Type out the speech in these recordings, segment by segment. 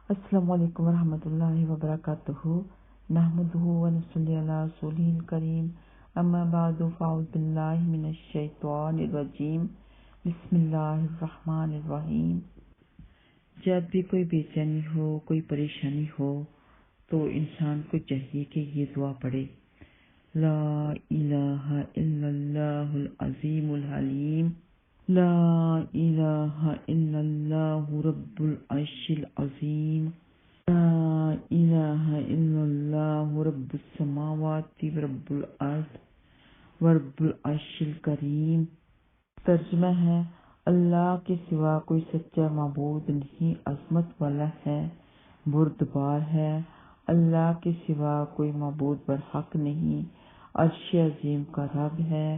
السلام علیکم ورحمۃ اللہ وبرکاتہ نحمده ونصلی علی رسولہ الکریم اما بعد فاعوذ باللہ من الشیطان الرجیم بسم اللہ الرحمن الرحیم۔ جب بھی کوئی بے چینی ہو، کوئی پریشانی ہو تو انسان کو چاہیے کہ یہ دعا پڑھے، لا الہ الا اللہ العظیم الحلیم، لا الہ الا اللہ رب العرش العظیم، لا الہ الا اللہ رب السماوات ورب الارض ورب العرش الکریم۔ ترجمہ ہے، اللہ کے سوا کوئی سچا معبود نہیں، عظمت والا ہے، بردبار ہے۔ اللہ کے سوا کوئی معبود برحق نہیں، عرش عظیم کا رب ہے۔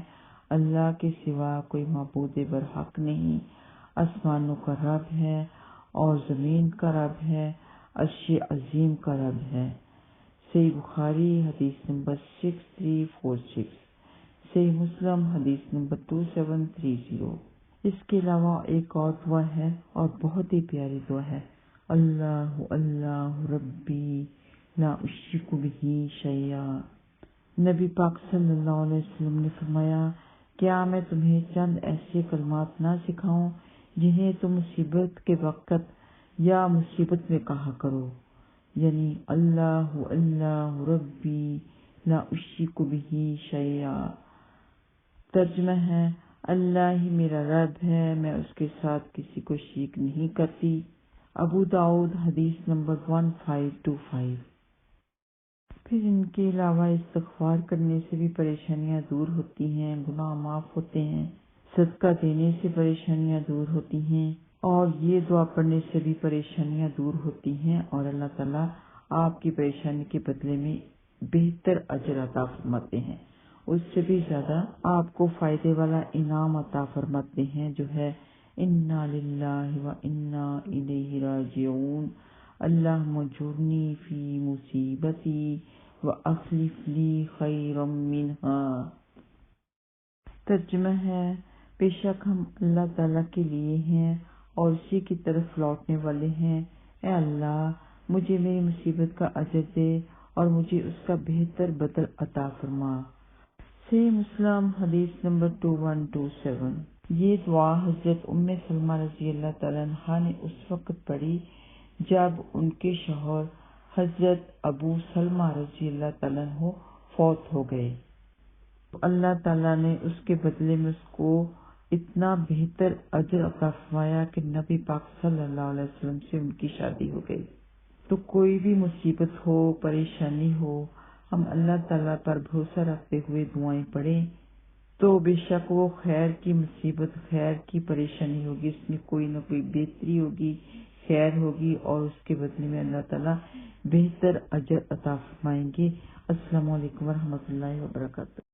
اللہ کے سوا کوئی معبود برحق نہیں، آسمانوں کا رب ہے اور زمین کا رب ہے، عرش عظیم کا رب ہے۔ صحیح بخاری حدیث نمبر 6346، صحیح مسلم حدیث نمبر 2730۔ اس کے علاوہ ایک اور دعا ہے اور بہت ہی پیاری دعا ہے، اللہ اللہ ربی لا اشرک بہ شیئا۔ نبی پاک صلی اللہ علیہ وسلم نے فرمایا، کیا میں تمہیں چند ایسے کلمات نہ سکھاؤں جنہیں تم مصیبت کے وقت یا مصیبت میں کہا کرو، یعنی اللہ اللہ ربی لا اشرک بہ شیئا۔ ترجمہ ہے، اللہ ہی میرا رب ہے، میں اس کے ساتھ کسی کو شریک نہیں کرتی۔ ابو داؤد حدیث نمبر 1525۔ پھر ان کے علاوہ استغفار کرنے سے بھی پریشانیاں دور ہوتی ہیں، گناہ معاف ہوتے ہیں، صدقہ دینے سے پریشانیاں دور ہوتی ہیں، اور یہ دعا پڑھنے سے بھی پریشانیاں دور ہوتی ہیں، اور اللہ تعالیٰ آپ کی پریشانی کے بدلے میں بہتر اجر عطا فرماتے ہیں، اس سے بھی زیادہ آپ کو فائدے والا انعام عطا فرماتے ہیں، جو ہے انا للہ و انا الیہ راجعون، اللہم اجرنی فی مصیبتی وَأَخْلِفْ لِي خَيْرًا مِّنْهَا۔ ترجمہ ہے، بے شک ہم اللہ تعالیٰ کے لیے ہیں اور اسی کی طرف لوٹنے والے ہیں، اے اللہ مجھے میری مصیبت کا اجر دے اور مجھے اس کا بہتر بدل عطا فرما۔ صحیح مسلم حدیث نمبر 2127۔ یہ دعا حضرت ام سلمہ رضی اللہ تعالیٰ عنہا نے اس وقت پڑھی جب ان کے شوہر حضرت ابو سلمہ رضی اللہ تعالیٰ عنہ فوت ہو گئے، تو اللہ تعالیٰ نے اس کے بدلے میں اس کو اتنا بہتر اجر عطا فرمایا کہ نبی پاک صلی اللہ علیہ وسلم سے ان کی شادی ہو گئی۔ تو کوئی بھی مصیبت ہو، پریشانی ہو، ہم اللہ تعالیٰ پر بھروسہ رکھتے ہوئے دعائیں پڑھیں تو بے شک وہ خیر کی مصیبت، خیر کی پریشانی ہوگی، اس میں کوئی نہ کوئی بہتری ہوگی، خیر ہوگی، اور اس کے بدلے میں اللہ تعالیٰ بہتر اجر عطا فرمائیں گے۔ السلام علیکم ورحمۃ اللہ وبرکاتہ۔